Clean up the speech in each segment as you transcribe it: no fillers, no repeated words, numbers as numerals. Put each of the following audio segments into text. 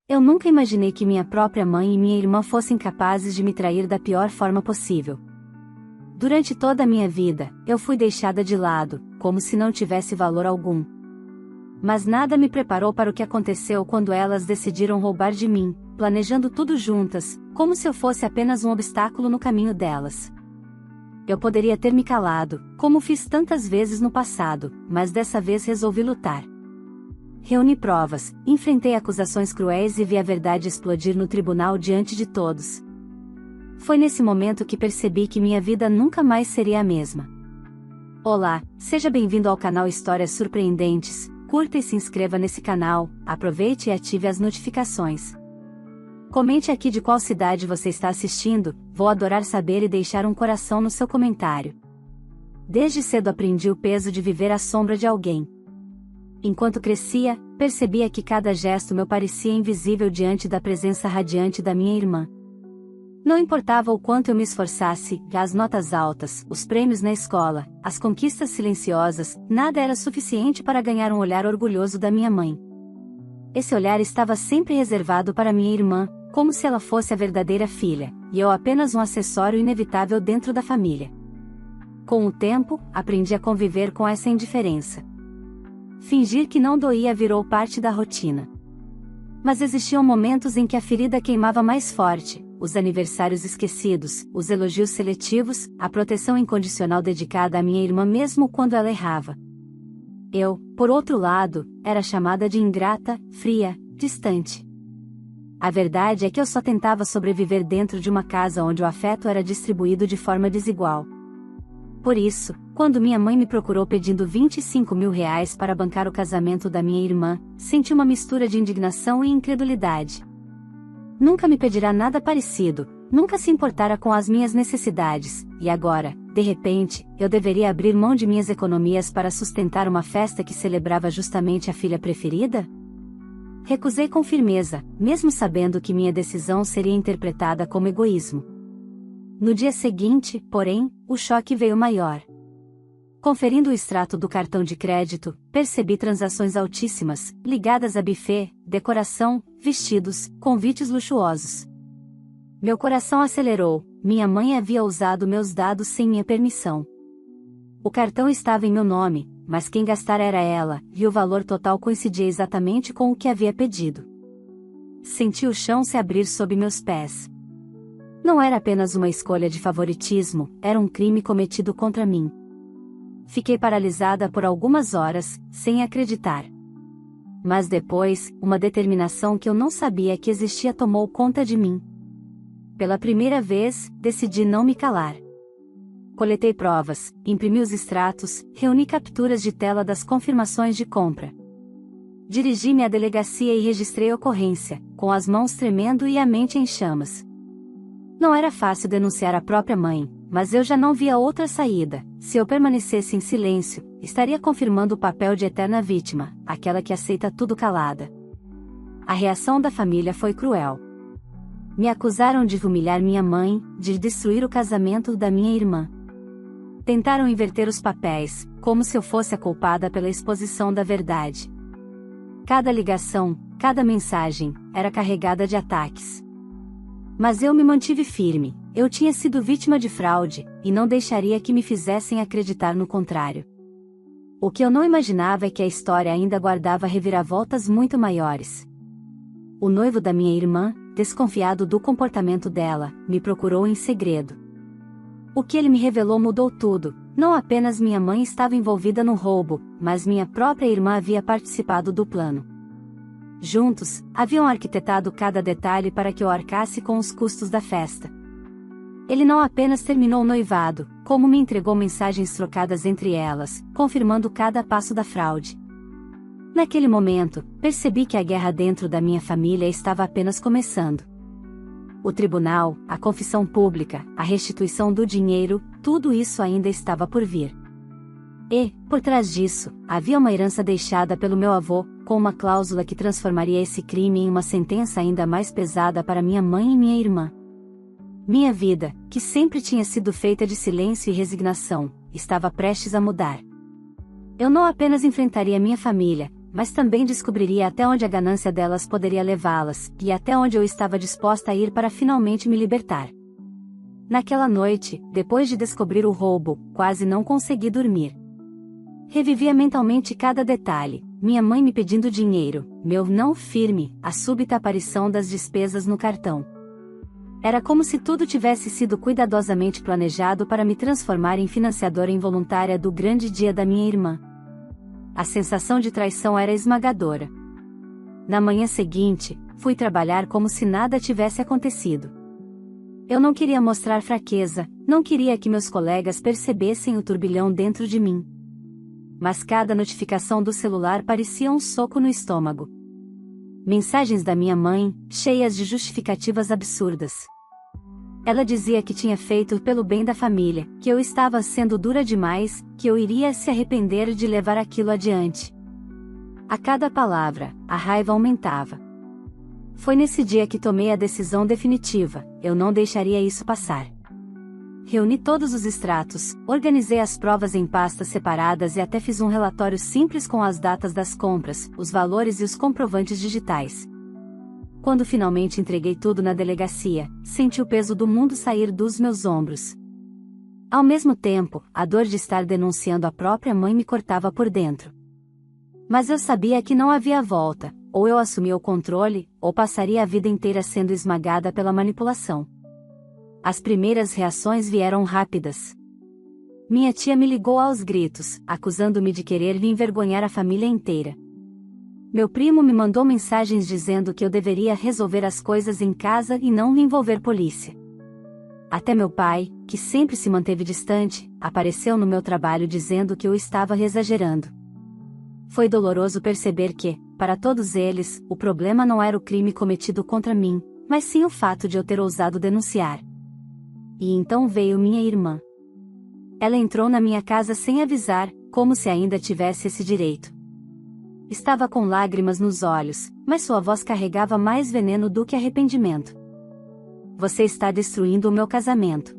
Eu nunca imaginei que minha própria mãe e minha irmã fossem capazes de me trair da pior forma possível. Durante toda a minha vida, eu fui deixada de lado, como se não tivesse valor algum. Mas nada me preparou para o que aconteceu quando elas decidiram roubar de mim, planejando tudo juntas, como se eu fosse apenas um obstáculo no caminho delas. Eu poderia ter me calado, como fiz tantas vezes no passado, mas dessa vez resolvi lutar. Reuni provas, enfrentei acusações cruéis e vi a verdade explodir no tribunal diante de todos. Foi nesse momento que percebi que minha vida nunca mais seria a mesma. Olá, seja bem-vindo ao canal Histórias Surpreendentes. Curta e se inscreva nesse canal, aproveite e ative as notificações. Comente aqui de qual cidade você está assistindo, vou adorar saber e deixar um coração no seu comentário. Desde cedo aprendi o peso de viver à sombra de alguém. Enquanto crescia, percebia que cada gesto meu parecia invisível diante da presença radiante da minha irmã. Não importava o quanto eu me esforçasse, as notas altas, os prêmios na escola, as conquistas silenciosas, nada era suficiente para ganhar um olhar orgulhoso da minha mãe. Esse olhar estava sempre reservado para minha irmã, como se ela fosse a verdadeira filha, e eu apenas um acessório inevitável dentro da família. Com o tempo, aprendi a conviver com essa indiferença. Fingir que não doía virou parte da rotina. Mas existiam momentos em que a ferida queimava mais forte, os aniversários esquecidos, os elogios seletivos, a proteção incondicional dedicada à minha irmã mesmo quando ela errava. Eu, por outro lado, era chamada de ingrata, fria, distante. A verdade é que eu só tentava sobreviver dentro de uma casa onde o afeto era distribuído de forma desigual. Por isso, quando minha mãe me procurou pedindo R$ 25.000 para bancar o casamento da minha irmã, senti uma mistura de indignação e incredulidade. Nunca me pedirá nada parecido, nunca se importara com as minhas necessidades, e agora, de repente, eu deveria abrir mão de minhas economias para sustentar uma festa que celebrava justamente a filha preferida? Recusei com firmeza, mesmo sabendo que minha decisão seria interpretada como egoísmo. No dia seguinte, porém, o choque veio maior. Conferindo o extrato do cartão de crédito, percebi transações altíssimas, ligadas a buffet, decoração, vestidos, convites luxuosos. Meu coração acelerou, minha mãe havia usado meus dados sem minha permissão. O cartão estava em meu nome, mas quem gastara era ela, e o valor total coincidia exatamente com o que havia pedido. Senti o chão se abrir sob meus pés. Não era apenas uma escolha de favoritismo, era um crime cometido contra mim. Fiquei paralisada por algumas horas, sem acreditar. Mas depois, uma determinação que eu não sabia que existia tomou conta de mim. Pela primeira vez, decidi não me calar. Coletei provas, imprimi os extratos, reuni capturas de tela das confirmações de compra. Dirigi-me à delegacia e registrei a ocorrência, com as mãos tremendo e a mente em chamas. Não era fácil denunciar a própria mãe, mas eu já não via outra saída. Se eu permanecesse em silêncio, estaria confirmando o papel de eterna vítima, aquela que aceita tudo calada. A reação da família foi cruel. Me acusaram de humilhar minha mãe, de destruir o casamento da minha irmã. Tentaram inverter os papéis, como se eu fosse a culpada pela exposição da verdade. Cada ligação, cada mensagem, era carregada de ataques. Mas eu me mantive firme, eu tinha sido vítima de fraude, e não deixaria que me fizessem acreditar no contrário. O que eu não imaginava é que a história ainda guardava reviravoltas muito maiores. O noivo da minha irmã, desconfiado do comportamento dela, me procurou em segredo. O que ele me revelou mudou tudo, não apenas minha mãe estava envolvida no roubo, mas minha própria irmã havia participado do plano. Juntos, haviam arquitetado cada detalhe para que eu arcasse com os custos da festa. Ele não apenas terminou o noivado, como me entregou mensagens trocadas entre elas, confirmando cada passo da fraude. Naquele momento, percebi que a guerra dentro da minha família estava apenas começando. O tribunal, a confissão pública, a restituição do dinheiro, tudo isso ainda estava por vir. E, por trás disso, havia uma herança deixada pelo meu avô, com uma cláusula que transformaria esse crime em uma sentença ainda mais pesada para minha mãe e minha irmã. Minha vida, que sempre tinha sido feita de silêncio e resignação, estava prestes a mudar. Eu não apenas enfrentaria minha família, mas também descobriria até onde a ganância delas poderia levá-las, e até onde eu estava disposta a ir para finalmente me libertar. Naquela noite, depois de descobrir o roubo, quase não consegui dormir. Revivia mentalmente cada detalhe, minha mãe me pedindo dinheiro, meu não firme, a súbita aparição das despesas no cartão. Era como se tudo tivesse sido cuidadosamente planejado para me transformar em financiadora involuntária do grande dia da minha irmã. A sensação de traição era esmagadora. Na manhã seguinte, fui trabalhar como se nada tivesse acontecido. Eu não queria mostrar fraqueza, não queria que meus colegas percebessem o turbilhão dentro de mim. Mas cada notificação do celular parecia um soco no estômago. Mensagens da minha mãe, cheias de justificativas absurdas. Ela dizia que tinha feito pelo bem da família, que eu estava sendo dura demais, que eu iria se arrepender de levar aquilo adiante. A cada palavra, a raiva aumentava. Foi nesse dia que tomei a decisão definitiva, eu não deixaria isso passar. Reuni todos os extratos, organizei as provas em pastas separadas e até fiz um relatório simples com as datas das compras, os valores e os comprovantes digitais. Quando finalmente entreguei tudo na delegacia, senti o peso do mundo sair dos meus ombros. Ao mesmo tempo, a dor de estar denunciando a própria mãe me cortava por dentro. Mas eu sabia que não havia volta, ou eu assumia o controle, ou passaria a vida inteira sendo esmagada pela manipulação. As primeiras reações vieram rápidas. Minha tia me ligou aos gritos, acusando-me de querer me envergonhar a família inteira. Meu primo me mandou mensagens dizendo que eu deveria resolver as coisas em casa e não me envolver polícia. Até meu pai, que sempre se manteve distante, apareceu no meu trabalho dizendo que eu estava exagerando. Foi doloroso perceber que, para todos eles, o problema não era o crime cometido contra mim, mas sim o fato de eu ter ousado denunciar. E então veio minha irmã. Ela entrou na minha casa sem avisar, como se ainda tivesse esse direito. Estava com lágrimas nos olhos, mas sua voz carregava mais veneno do que arrependimento. Você está destruindo o meu casamento.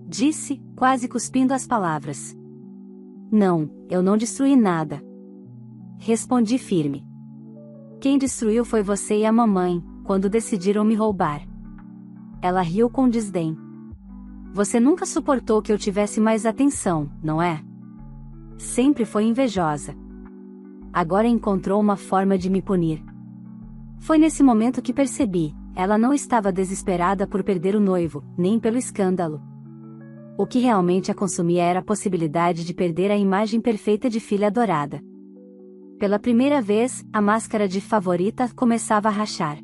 Disse, quase cuspindo as palavras. Não, eu não destruí nada. Respondi firme. Quem destruiu foi você e a mamãe, quando decidiram me roubar. Ela riu com desdém. Você nunca suportou que eu tivesse mais atenção, não é? Sempre foi invejosa. Agora encontrou uma forma de me punir. Foi nesse momento que percebi, ela não estava desesperada por perder o noivo, nem pelo escândalo. O que realmente a consumia era a possibilidade de perder a imagem perfeita de filha adorada. Pela primeira vez, a máscara de favorita começava a rachar.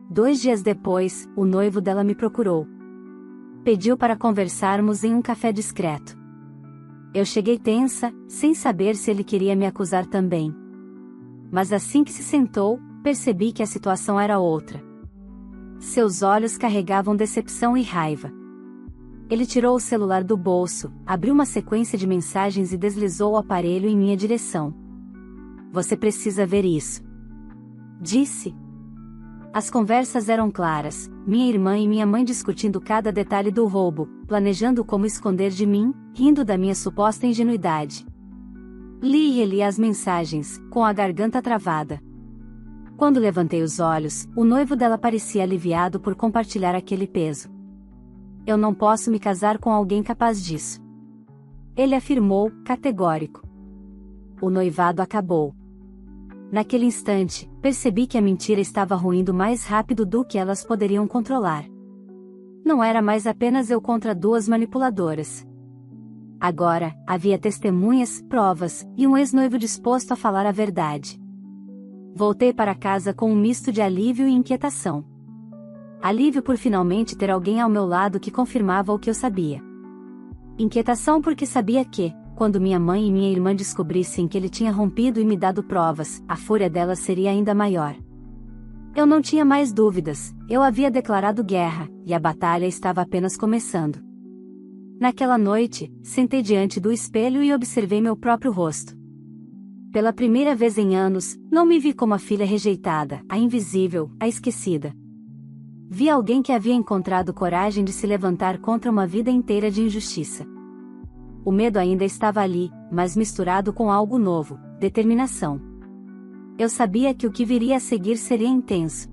2 dias depois, o noivo dela me procurou. Pediu para conversarmos em um café discreto. Eu cheguei tensa, sem saber se ele queria me acusar também. Mas assim que se sentou, percebi que a situação era outra. Seus olhos carregavam decepção e raiva. Ele tirou o celular do bolso, abriu uma sequência de mensagens e deslizou o aparelho em minha direção. Você precisa ver isso. Disse. As conversas eram claras, minha irmã e minha mãe discutindo cada detalhe do roubo, planejando como esconder de mim, rindo da minha suposta ingenuidade. Li e reli as mensagens, com a garganta travada. Quando levantei os olhos, o noivo dela parecia aliviado por compartilhar aquele peso. Eu não posso me casar com alguém capaz disso. Ele afirmou, categórico. O noivado acabou. Naquele instante, percebi que a mentira estava ruindo mais rápido do que elas poderiam controlar. Não era mais apenas eu contra 2 manipuladoras. Agora, havia testemunhas, provas, e um ex-noivo disposto a falar a verdade. Voltei para casa com um misto de alívio e inquietação. Alívio por finalmente ter alguém ao meu lado que confirmava o que eu sabia. Inquietação porque sabia que, quando minha mãe e minha irmã descobrissem que ele tinha rompido e me dado provas, a fúria delas seria ainda maior. Eu não tinha mais dúvidas, eu havia declarado guerra, e a batalha estava apenas começando. Naquela noite, sentei diante do espelho e observei meu próprio rosto. Pela primeira vez em anos, não me vi como a filha rejeitada, a invisível, a esquecida. Vi alguém que havia encontrado coragem de se levantar contra uma vida inteira de injustiça. O medo ainda estava ali, mas misturado com algo novo, determinação. Eu sabia que o que viria a seguir seria intenso.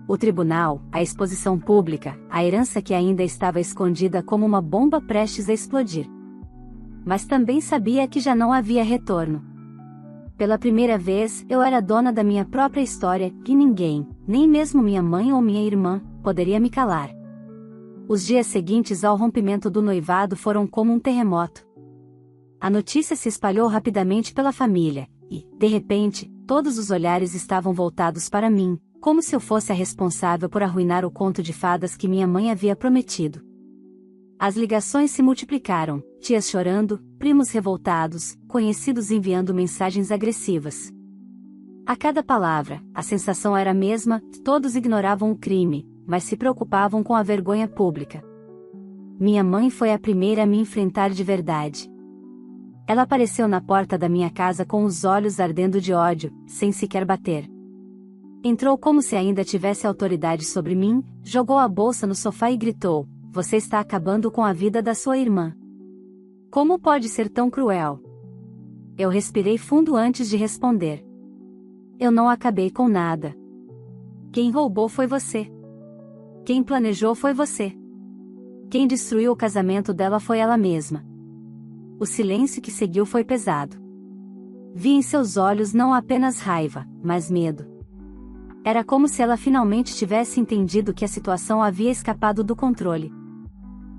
O tribunal, a exposição pública, a herança que ainda estava escondida como uma bomba prestes a explodir. Mas também sabia que já não havia retorno. Pela primeira vez, eu era dona da minha própria história, e ninguém, nem mesmo minha mãe ou minha irmã, poderia me calar. Os dias seguintes ao rompimento do noivado foram como um terremoto. A notícia se espalhou rapidamente pela família, e, de repente, todos os olhares estavam voltados para mim, como se eu fosse a responsável por arruinar o conto de fadas que minha mãe havia prometido. As ligações se multiplicaram, tias chorando, primos revoltados, conhecidos enviando mensagens agressivas. A cada palavra, a sensação era a mesma: todos ignoravam o crime, mas se preocupavam com a vergonha pública. Minha mãe foi a primeira a me enfrentar de verdade. Ela apareceu na porta da minha casa com os olhos ardendo de ódio, sem sequer bater. Entrou como se ainda tivesse autoridade sobre mim, jogou a bolsa no sofá e gritou: "Você está acabando com a vida da sua irmã. Como pode ser tão cruel?" Eu respirei fundo antes de responder. Eu não acabei com nada. Quem roubou foi você. Quem planejou foi você. Quem destruiu o casamento dela foi ela mesma. O silêncio que seguiu foi pesado. Vi em seus olhos não apenas raiva, mas medo. Era como se ela finalmente tivesse entendido que a situação havia escapado do controle.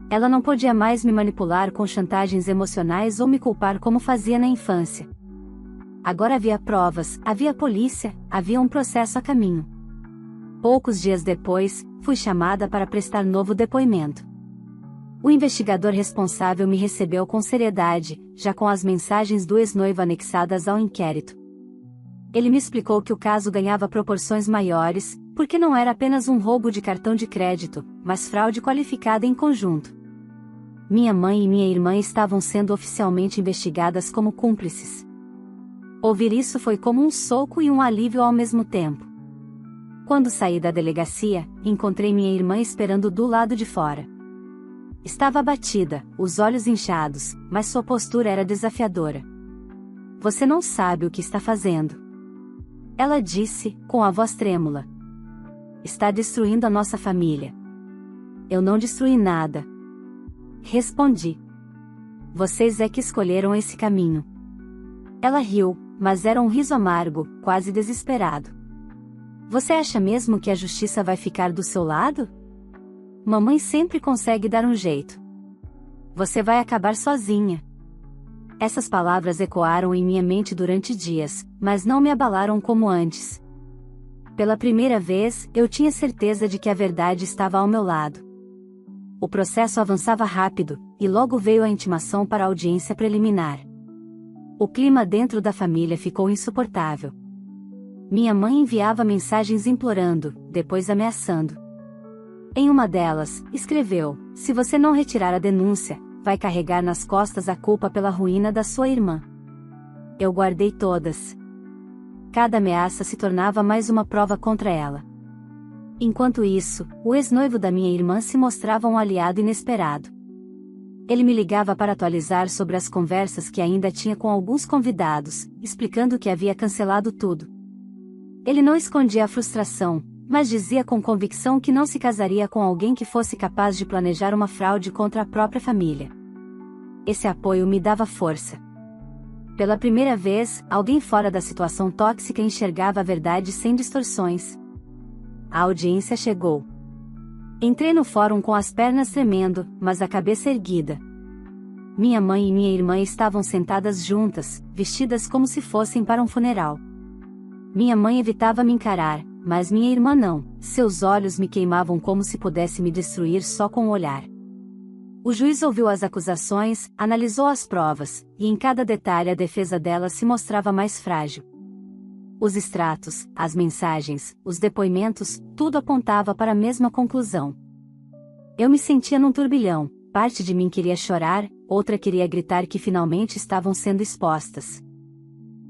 Ela não podia mais me manipular com chantagens emocionais ou me culpar como fazia na infância. Agora havia provas, havia polícia, havia um processo a caminho. Poucos dias depois, fui chamada para prestar novo depoimento. O investigador responsável me recebeu com seriedade, já com as mensagens do ex-noivo anexadas ao inquérito. Ele me explicou que o caso ganhava proporções maiores, porque não era apenas um roubo de cartão de crédito, mas fraude qualificada em conjunto. Minha mãe e minha irmã estavam sendo oficialmente investigadas como cúmplices. Ouvir isso foi como um soco e um alívio ao mesmo tempo. Quando saí da delegacia, encontrei minha irmã esperando do lado de fora. Estava abatida, os olhos inchados, mas sua postura era desafiadora. "Você não sabe o que está fazendo," ela disse, com a voz trêmula. "Está destruindo a nossa família." "Eu não destruí nada," respondi. "Vocês é que escolheram esse caminho." Ela riu, mas era um riso amargo, quase desesperado. "Você acha mesmo que a justiça vai ficar do seu lado? Mamãe sempre consegue dar um jeito. Você vai acabar sozinha." Essas palavras ecoaram em minha mente durante dias, mas não me abalaram como antes. Pela primeira vez, eu tinha certeza de que a verdade estava ao meu lado. O processo avançava rápido, e logo veio a intimação para a audiência preliminar. O clima dentro da família ficou insuportável. Minha mãe enviava mensagens implorando, depois ameaçando. Em uma delas, escreveu: "Se você não retirar a denúncia, vai carregar nas costas a culpa pela ruína da sua irmã." Eu guardei todas. Cada ameaça se tornava mais uma prova contra ela. Enquanto isso, o ex-noivo da minha irmã se mostrava um aliado inesperado. Ele me ligava para atualizar sobre as conversas que ainda tinha com alguns convidados, explicando que havia cancelado tudo. Ele não escondia a frustração, mas dizia com convicção que não se casaria com alguém que fosse capaz de planejar uma fraude contra a própria família. Esse apoio me dava força. Pela primeira vez, alguém fora da situação tóxica enxergava a verdade sem distorções. A audiência chegou. Entrei no fórum com as pernas tremendo, mas a cabeça erguida. Minha mãe e minha irmã estavam sentadas juntas, vestidas como se fossem para um funeral. Minha mãe evitava me encarar, mas minha irmã não, seus olhos me queimavam como se pudesse me destruir só com o olhar. O juiz ouviu as acusações, analisou as provas, e em cada detalhe a defesa dela se mostrava mais frágil. Os extratos, as mensagens, os depoimentos, tudo apontava para a mesma conclusão. Eu me sentia num turbilhão, parte de mim queria chorar, outra queria gritar que finalmente estavam sendo expostas.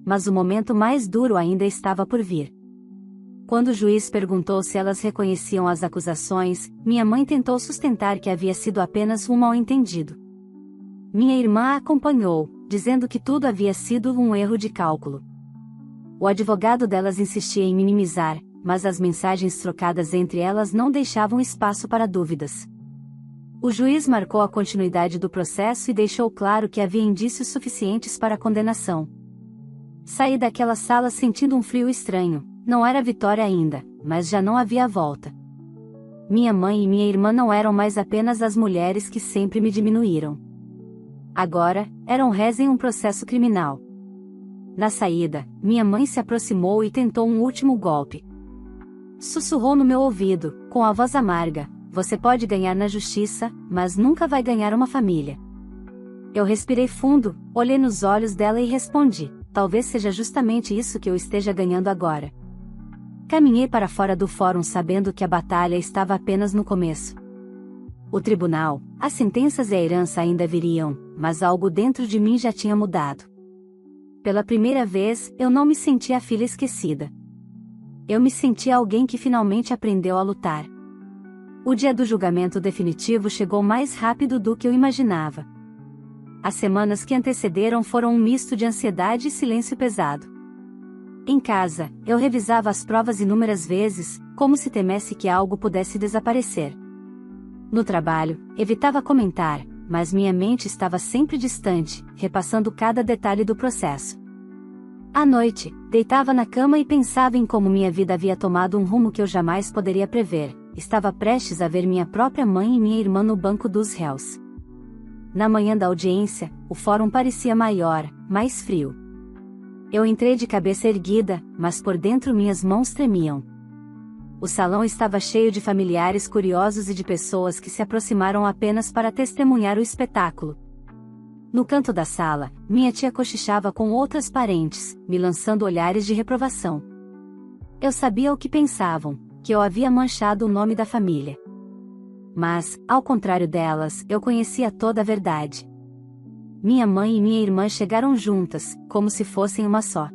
Mas o momento mais duro ainda estava por vir. Quando o juiz perguntou se elas reconheciam as acusações, minha mãe tentou sustentar que havia sido apenas um mal-entendido. Minha irmã a acompanhou, dizendo que tudo havia sido um erro de cálculo. O advogado delas insistia em minimizar, mas as mensagens trocadas entre elas não deixavam espaço para dúvidas. O juiz marcou a continuidade do processo e deixou claro que havia indícios suficientes para a condenação. Saí daquela sala sentindo um frio estranho. Não era vitória ainda, mas já não havia volta. Minha mãe e minha irmã não eram mais apenas as mulheres que sempre me diminuíram. Agora, eram réis em um processo criminal. Na saída, minha mãe se aproximou e tentou um último golpe. Sussurrou no meu ouvido, com a voz amarga: "Você pode ganhar na justiça, mas nunca vai ganhar uma família." Eu respirei fundo, olhei nos olhos dela e respondi: "Talvez seja justamente isso que eu esteja ganhando agora." Caminhei para fora do fórum sabendo que a batalha estava apenas no começo. O tribunal, as sentenças e a herança ainda viriam, mas algo dentro de mim já tinha mudado. Pela primeira vez, eu não me sentia a filha esquecida. Eu me sentia alguém que finalmente aprendeu a lutar. O dia do julgamento definitivo chegou mais rápido do que eu imaginava. As semanas que antecederam foram um misto de ansiedade e silêncio pesado. Em casa, eu revisava as provas inúmeras vezes, como se temesse que algo pudesse desaparecer. No trabalho, evitava comentar, mas minha mente estava sempre distante, repassando cada detalhe do processo. À noite, deitava na cama e pensava em como minha vida havia tomado um rumo que eu jamais poderia prever. Estava prestes a ver minha própria mãe e minha irmã no banco dos réus. Na manhã da audiência, o fórum parecia maior, mais frio. Eu entrei de cabeça erguida, mas por dentro minhas mãos tremiam. O salão estava cheio de familiares curiosos e de pessoas que se aproximaram apenas para testemunhar o espetáculo. No canto da sala, minha tia cochichava com outras parentes, me lançando olhares de reprovação. Eu sabia o que pensavam, que eu havia manchado o nome da família. Mas, ao contrário delas, eu conhecia toda a verdade. Minha mãe e minha irmã chegaram juntas, como se fossem uma só.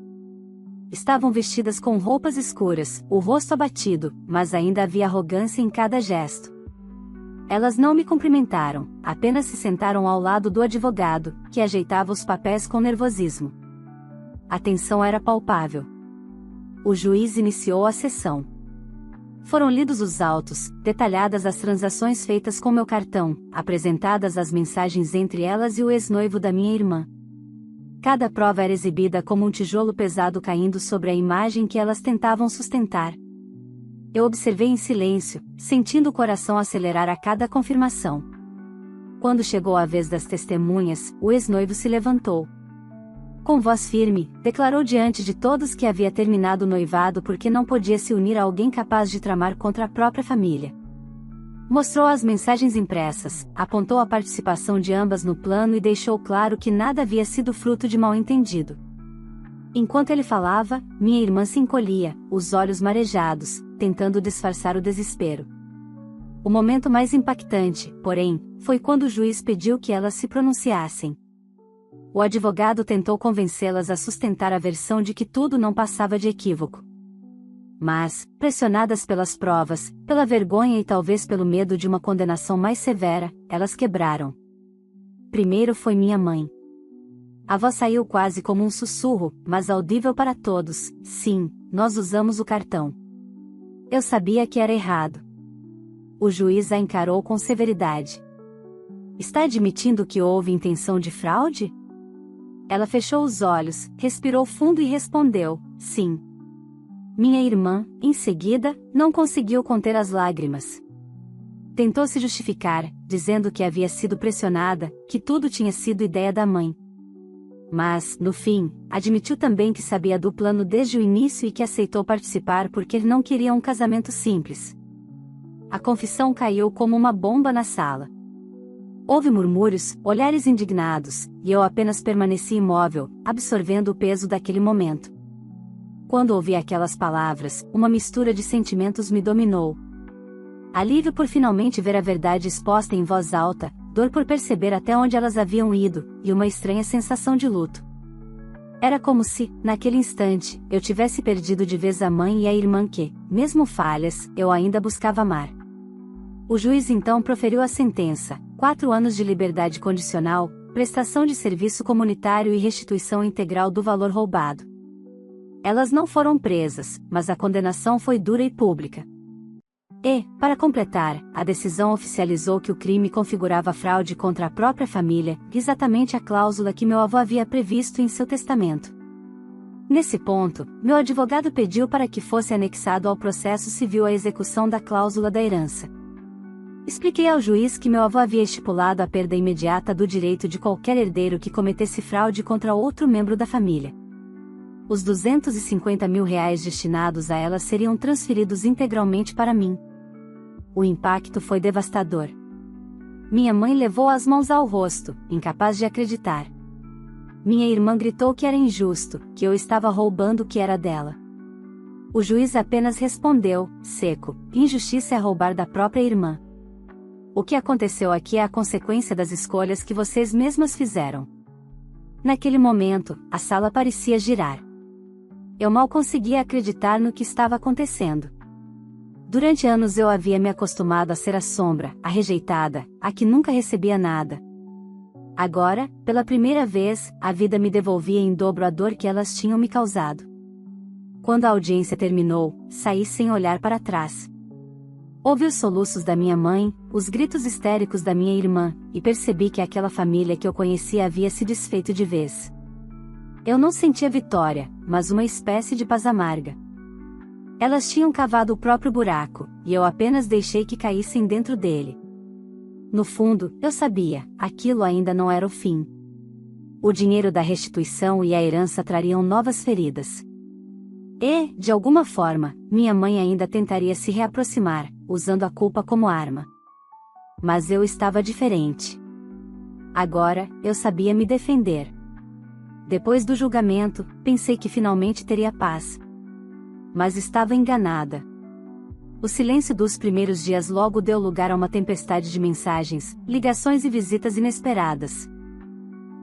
Estavam vestidas com roupas escuras, o rosto abatido, mas ainda havia arrogância em cada gesto. Elas não me cumprimentaram, apenas se sentaram ao lado do advogado, que ajeitava os papéis com nervosismo. A tensão era palpável. O juiz iniciou a sessão. Foram lidos os autos, detalhadas as transações feitas com meu cartão, apresentadas as mensagens entre elas e o ex-noivo da minha irmã. Cada prova era exibida como um tijolo pesado caindo sobre a imagem que elas tentavam sustentar. Eu observei em silêncio, sentindo o coração acelerar a cada confirmação. Quando chegou a vez das testemunhas, o ex-noivo se levantou. Com voz firme, declarou diante de todos que havia terminado o noivado porque não podia se unir a alguém capaz de tramar contra a própria família. Mostrou as mensagens impressas, apontou a participação de ambas no plano e deixou claro que nada havia sido fruto de mal-entendido. Enquanto ele falava, minha irmã se encolhia, os olhos marejados, tentando disfarçar o desespero. O momento mais impactante, porém, foi quando o juiz pediu que elas se pronunciassem. O advogado tentou convencê-las a sustentar a versão de que tudo não passava de equívoco. Mas, pressionadas pelas provas, pela vergonha e talvez pelo medo de uma condenação mais severa, elas quebraram. Primeiro foi minha mãe. A voz saiu quase como um sussurro, mas audível para todos: "Sim, nós usamos o cartão." Eu sabia que era errado. O juiz a encarou com severidade. "Está admitindo que houve intenção de fraude?" Ela fechou os olhos, respirou fundo e respondeu: "Sim." Minha irmã, em seguida, não conseguiu conter as lágrimas. Tentou se justificar, dizendo que havia sido pressionada, que tudo tinha sido ideia da mãe. Mas, no fim, admitiu também que sabia do plano desde o início e que aceitou participar porque não queria um casamento simples. A confissão caiu como uma bomba na sala. Houve murmúrios, olhares indignados, e eu apenas permaneci imóvel, absorvendo o peso daquele momento. Quando ouvi aquelas palavras, uma mistura de sentimentos me dominou. Alívio por finalmente ver a verdade exposta em voz alta, dor por perceber até onde elas haviam ido, e uma estranha sensação de luto. Era como se, naquele instante, eu tivesse perdido de vez a mãe e a irmã que, mesmo falhas, eu ainda buscava amar. O juiz então proferiu a sentença: 4 anos de liberdade condicional, prestação de serviço comunitário e restituição integral do valor roubado. Elas não foram presas, mas a condenação foi dura e pública. E, para completar, a decisão oficializou que o crime configurava fraude contra a própria família, exatamente a cláusula que meu avô havia previsto em seu testamento. Nesse ponto, meu advogado pediu para que fosse anexado ao processo civil a execução da cláusula da herança. Expliquei ao juiz que meu avô havia estipulado a perda imediata do direito de qualquer herdeiro que cometesse fraude contra outro membro da família. Os R$ 250 mil destinados a ela seriam transferidos integralmente para mim. O impacto foi devastador. Minha mãe levou as mãos ao rosto, incapaz de acreditar. Minha irmã gritou que era injusto, que eu estava roubando o que era dela. O juiz apenas respondeu, seco: injustiça é roubar da própria irmã. O que aconteceu aqui é a consequência das escolhas que vocês mesmas fizeram. Naquele momento, a sala parecia girar. Eu mal conseguia acreditar no que estava acontecendo. Durante anos eu havia me acostumado a ser a sombra, a rejeitada, a que nunca recebia nada. Agora, pela primeira vez, a vida me devolvia em dobro a dor que elas tinham me causado. Quando a audiência terminou, saí sem olhar para trás. Ouvi os soluços da minha mãe, os gritos histéricos da minha irmã, e percebi que aquela família que eu conhecia havia se desfeito de vez. Eu não sentia vitória, mas uma espécie de paz amarga. Elas tinham cavado o próprio buraco, e eu apenas deixei que caíssem dentro dele. No fundo, eu sabia, aquilo ainda não era o fim. O dinheiro da restituição e a herança trariam novas feridas. E, de alguma forma, minha mãe ainda tentaria se reaproximar, usando a culpa como arma. Mas eu estava diferente. Agora, eu sabia me defender. Depois do julgamento, pensei que finalmente teria paz. Mas estava enganada. O silêncio dos primeiros dias logo deu lugar a uma tempestade de mensagens, ligações e visitas inesperadas.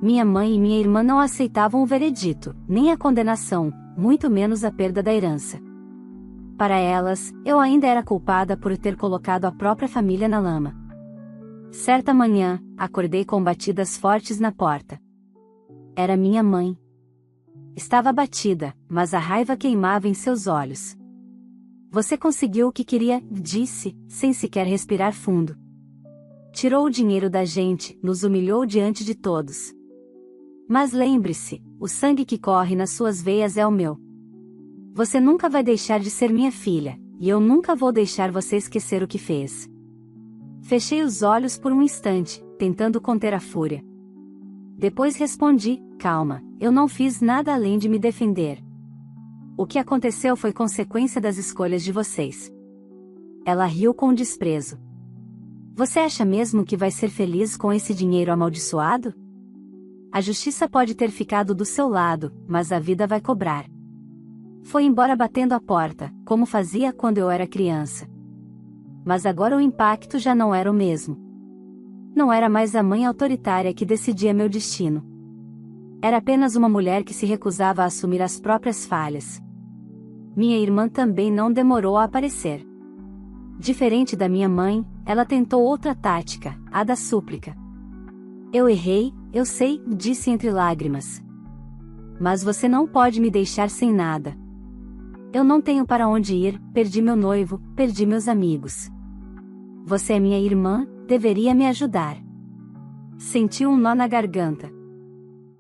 Minha mãe e minha irmã não aceitavam o veredito, nem a condenação, muito menos a perda da herança. Para elas, eu ainda era culpada por ter colocado a própria família na lama. Certa manhã, acordei com batidas fortes na porta. Era minha mãe. Estava abatida, mas a raiva queimava em seus olhos. Você conseguiu o que queria, disse, sem sequer respirar fundo. Tirou o dinheiro da gente, nos humilhou diante de todos. Mas lembre-se, o sangue que corre nas suas veias é o meu. Você nunca vai deixar de ser minha filha, e eu nunca vou deixar você esquecer o que fez. Fechei os olhos por um instante, tentando conter a fúria. Depois respondi, calma, eu não fiz nada além de me defender. O que aconteceu foi consequência das escolhas de vocês. Ela riu com desprezo. Você acha mesmo que vai ser feliz com esse dinheiro amaldiçoado? A justiça pode ter ficado do seu lado, mas a vida vai cobrar. Foi embora batendo a porta, como fazia quando eu era criança. Mas agora o impacto já não era o mesmo. Não era mais a mãe autoritária que decidia meu destino. Era apenas uma mulher que se recusava a assumir as próprias falhas. Minha irmã também não demorou a aparecer. Diferente da minha mãe, ela tentou outra tática, a da súplica. Eu errei, eu sei, disse entre lágrimas. Mas você não pode me deixar sem nada. Eu não tenho para onde ir, perdi meu noivo, perdi meus amigos. Você é minha irmã, deveria me ajudar. Senti um nó na garganta.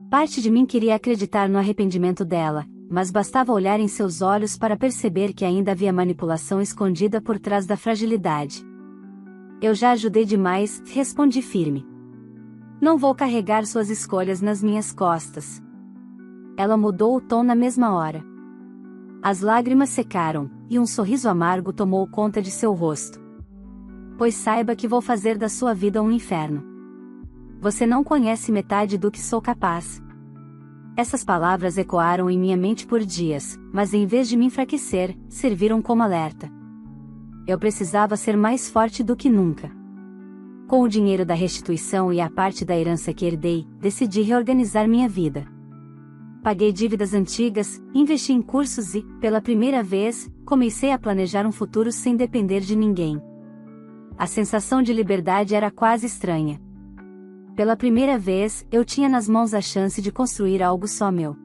Parte de mim queria acreditar no arrependimento dela, mas bastava olhar em seus olhos para perceber que ainda havia manipulação escondida por trás da fragilidade. Eu já ajudei demais, respondi firme. Não vou carregar suas escolhas nas minhas costas. Ela mudou o tom na mesma hora. As lágrimas secaram, e um sorriso amargo tomou conta de seu rosto. Pois saiba que vou fazer da sua vida um inferno. Você não conhece metade do que sou capaz. Essas palavras ecoaram em minha mente por dias, mas em vez de me enfraquecer, serviram como alerta. Eu precisava ser mais forte do que nunca. Com o dinheiro da restituição e a parte da herança que herdei, decidi reorganizar minha vida. Paguei dívidas antigas, investi em cursos e, pela primeira vez, comecei a planejar um futuro sem depender de ninguém. A sensação de liberdade era quase estranha. Pela primeira vez, eu tinha nas mãos a chance de construir algo só meu.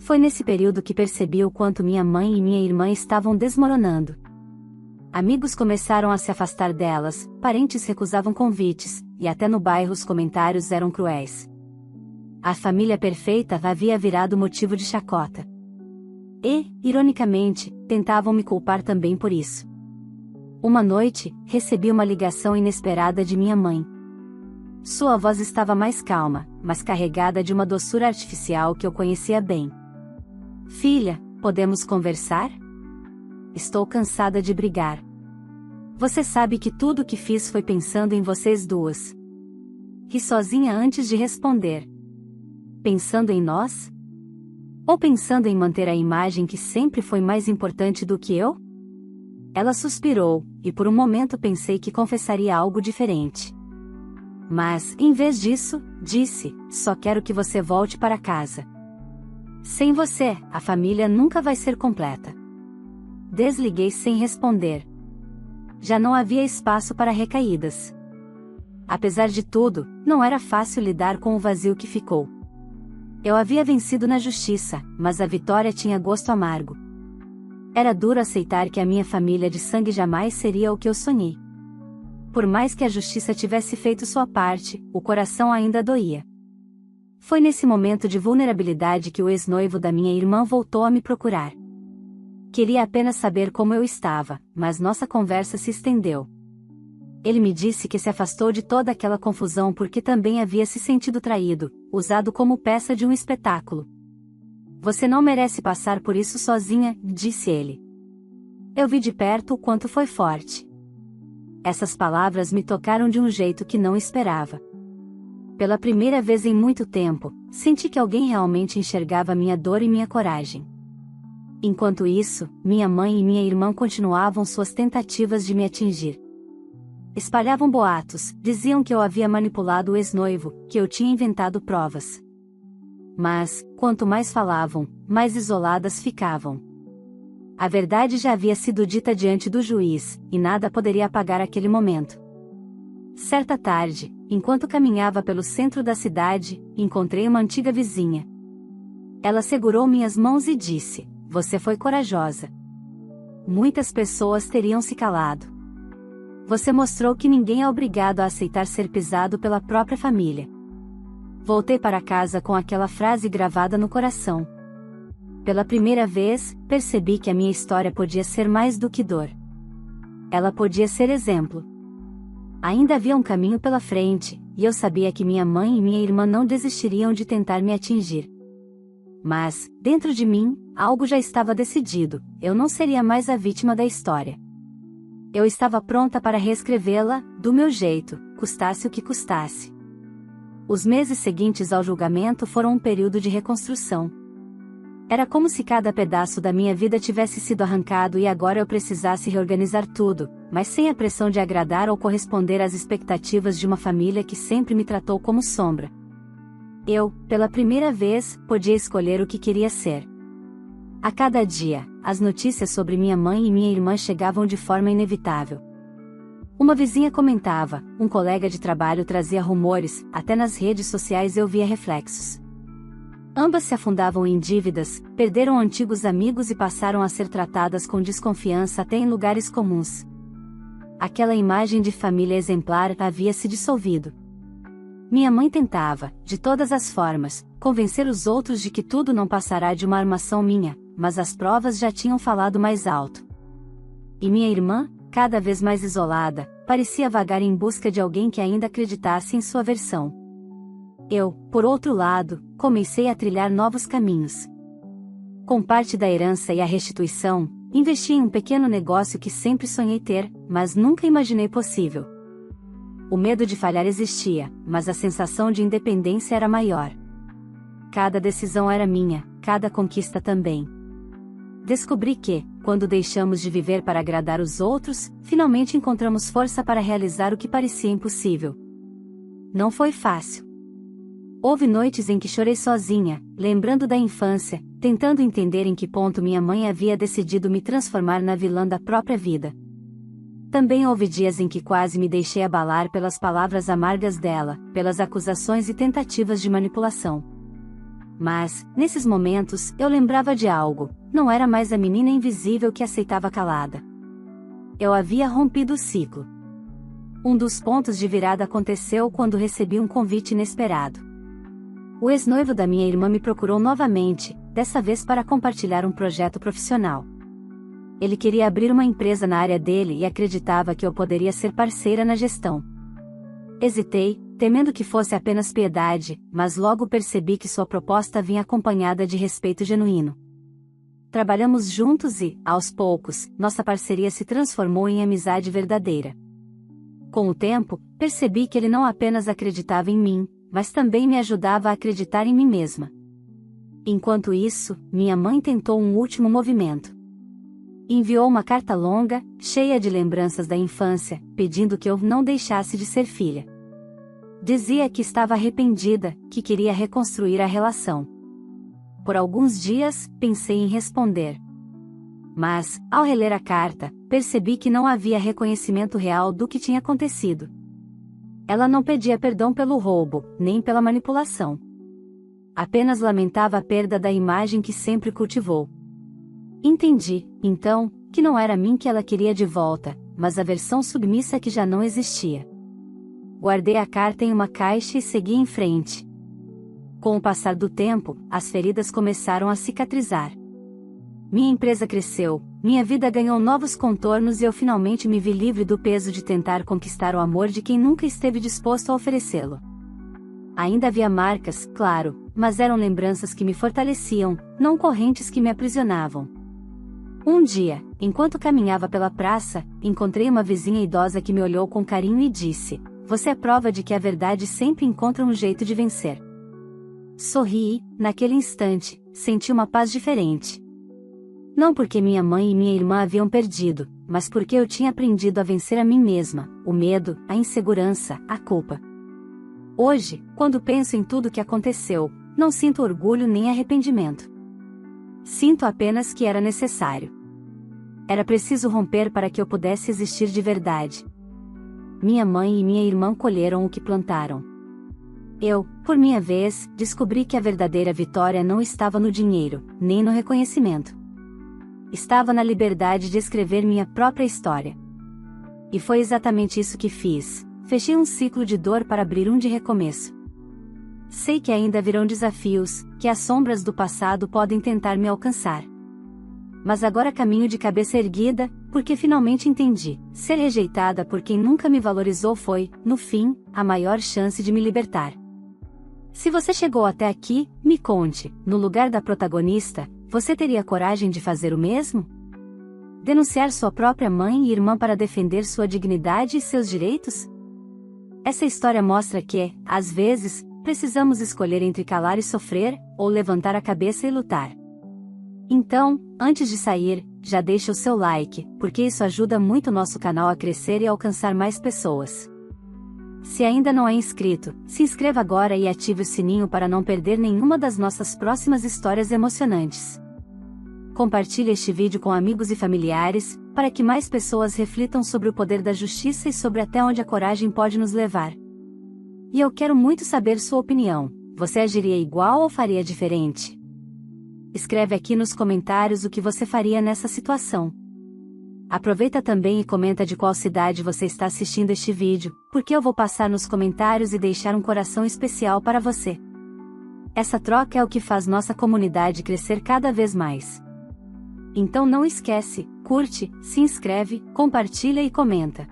Foi nesse período que percebi o quanto minha mãe e minha irmã estavam desmoronando. Amigos começaram a se afastar delas, parentes recusavam convites, e até no bairro os comentários eram cruéis. A família perfeita havia virado motivo de chacota. E, ironicamente, tentavam me culpar também por isso. Uma noite, recebi uma ligação inesperada de minha mãe. Sua voz estava mais calma, mas carregada de uma doçura artificial que eu conhecia bem. Filha, podemos conversar? Estou cansada de brigar. Você sabe que tudo o que fiz foi pensando em vocês duas. Ri sozinha antes de responder. Pensando em nós? Ou pensando em manter a imagem que sempre foi mais importante do que eu? Ela suspirou, e por um momento pensei que confessaria algo diferente. Mas, em vez disso, disse: só quero que você volte para casa. Sem você, a família nunca vai ser completa. Desliguei sem responder. Já não havia espaço para recaídas. Apesar de tudo, não era fácil lidar com o vazio que ficou. Eu havia vencido na justiça, mas a vitória tinha gosto amargo. Era duro aceitar que a minha família de sangue jamais seria o que eu sonhei. Por mais que a justiça tivesse feito sua parte, o coração ainda doía. Foi nesse momento de vulnerabilidade que o ex-noivo da minha irmã voltou a me procurar. Queria apenas saber como eu estava, mas nossa conversa se estendeu. Ele me disse que se afastou de toda aquela confusão porque também havia se sentido traído, usado como peça de um espetáculo. Você não merece passar por isso sozinha, disse ele. Eu vi de perto o quanto foi forte. Essas palavras me tocaram de um jeito que não esperava. Pela primeira vez em muito tempo, senti que alguém realmente enxergava minha dor e minha coragem. Enquanto isso, minha mãe e minha irmã continuavam suas tentativas de me atingir. Espalhavam boatos, diziam que eu havia manipulado o ex-noivo, que eu tinha inventado provas. Mas, quanto mais falavam, mais isoladas ficavam. A verdade já havia sido dita diante do juiz, e nada poderia apagar aquele momento. Certa tarde, enquanto caminhava pelo centro da cidade, encontrei uma antiga vizinha. Ela segurou minhas mãos e disse: você foi corajosa. Muitas pessoas teriam se calado. Você mostrou que ninguém é obrigado a aceitar ser pisado pela própria família. Voltei para casa com aquela frase gravada no coração. Pela primeira vez, percebi que a minha história podia ser mais do que dor. Ela podia ser exemplo. Ainda havia um caminho pela frente, e eu sabia que minha mãe e minha irmã não desistiriam de tentar me atingir. Mas, dentro de mim, algo já estava decidido: eu não seria mais a vítima da história. Eu estava pronta para reescrevê-la, do meu jeito, custasse o que custasse. Os meses seguintes ao julgamento foram um período de reconstrução. Era como se cada pedaço da minha vida tivesse sido arrancado e agora eu precisasse reorganizar tudo, mas sem a pressão de agradar ou corresponder às expectativas de uma família que sempre me tratou como sombra. Eu, pela primeira vez, podia escolher o que queria ser. A cada dia, as notícias sobre minha mãe e minha irmã chegavam de forma inevitável. Uma vizinha comentava, um colega de trabalho trazia rumores, até nas redes sociais eu via reflexos. Ambas se afundavam em dívidas, perderam antigos amigos e passaram a ser tratadas com desconfiança até em lugares comuns. Aquela imagem de família exemplar havia se dissolvido. Minha mãe tentava, de todas as formas, convencer os outros de que tudo não passará de uma armação minha, mas as provas já tinham falado mais alto. E minha irmã, cada vez mais isolada, parecia vagar em busca de alguém que ainda acreditasse em sua versão. Eu, por outro lado, comecei a trilhar novos caminhos. Com parte da herança e a restituição, investi em um pequeno negócio que sempre sonhei ter, mas nunca imaginei possível. O medo de falhar existia, mas a sensação de independência era maior. Cada decisão era minha, cada conquista também. Descobri que, quando deixamos de viver para agradar os outros, finalmente encontramos força para realizar o que parecia impossível. Não foi fácil. Houve noites em que chorei sozinha, lembrando da infância, tentando entender em que ponto minha mãe havia decidido me transformar na vilã da própria vida. Também houve dias em que quase me deixei abalar pelas palavras amargas dela, pelas acusações e tentativas de manipulação. Mas, nesses momentos, eu lembrava de algo: não era mais a menina invisível que aceitava calada. Eu havia rompido o ciclo. Um dos pontos de virada aconteceu quando recebi um convite inesperado. O ex-noivo da minha irmã me procurou novamente, dessa vez para compartilhar um projeto profissional. Ele queria abrir uma empresa na área dele e acreditava que eu poderia ser parceira na gestão. Hesitei, temendo que fosse apenas piedade, mas logo percebi que sua proposta vinha acompanhada de respeito genuíno. Trabalhamos juntos e, aos poucos, nossa parceria se transformou em amizade verdadeira. Com o tempo, percebi que ele não apenas acreditava em mim, mas também me ajudava a acreditar em mim mesma. Enquanto isso, minha mãe tentou um último movimento. Enviou uma carta longa, cheia de lembranças da infância, pedindo que eu não deixasse de ser filha. Dizia que estava arrependida, que queria reconstruir a relação. Por alguns dias, pensei em responder. Mas, ao reler a carta, percebi que não havia reconhecimento real do que tinha acontecido. Ela não pedia perdão pelo roubo, nem pela manipulação. Apenas lamentava a perda da imagem que sempre cultivou. Entendi, então, que não era mim que ela queria de volta, mas a versão submissa que já não existia. Guardei a carta em uma caixa e segui em frente. Com o passar do tempo, as feridas começaram a cicatrizar. Minha empresa cresceu, minha vida ganhou novos contornos e eu finalmente me vi livre do peso de tentar conquistar o amor de quem nunca esteve disposto a oferecê-lo. Ainda havia marcas, claro, mas eram lembranças que me fortaleciam, não correntes que me aprisionavam. Um dia, enquanto caminhava pela praça, encontrei uma vizinha idosa que me olhou com carinho e disse: "Você é prova de que a verdade sempre encontra um jeito de vencer." Sorri e, naquele instante, senti uma paz diferente. Não porque minha mãe e minha irmã haviam perdido, mas porque eu tinha aprendido a vencer a mim mesma, o medo, a insegurança, a culpa. Hoje, quando penso em tudo o que aconteceu, não sinto orgulho nem arrependimento. Sinto apenas que era necessário. Era preciso romper para que eu pudesse existir de verdade. Minha mãe e minha irmã colheram o que plantaram. Eu, por minha vez, descobri que a verdadeira vitória não estava no dinheiro, nem no reconhecimento. Estava na liberdade de escrever minha própria história. E foi exatamente isso que fiz. Fechei um ciclo de dor para abrir um de recomeço. Sei que ainda virão desafios, que as sombras do passado podem tentar me alcançar. Mas agora caminho de cabeça erguida, porque finalmente entendi: ser rejeitada por quem nunca me valorizou foi, no fim, a maior chance de me libertar. Se você chegou até aqui, me conte, no lugar da protagonista, você teria coragem de fazer o mesmo? Denunciar sua própria mãe e irmã para defender sua dignidade e seus direitos? Essa história mostra que, às vezes, precisamos escolher entre calar e sofrer, ou levantar a cabeça e lutar. Então, antes de sair, já deixa o seu like, porque isso ajuda muito o nosso canal a crescer e alcançar mais pessoas. Se ainda não é inscrito, se inscreva agora e ative o sininho para não perder nenhuma das nossas próximas histórias emocionantes. Compartilhe este vídeo com amigos e familiares, para que mais pessoas reflitam sobre o poder da justiça e sobre até onde a coragem pode nos levar. E eu quero muito saber sua opinião. Você agiria igual ou faria diferente? Escreve aqui nos comentários o que você faria nessa situação. Aproveita também e comenta de qual cidade você está assistindo este vídeo, porque eu vou passar nos comentários e deixar um coração especial para você. Essa troca é o que faz nossa comunidade crescer cada vez mais. Então não esquece, curte, se inscreve, compartilha e comenta.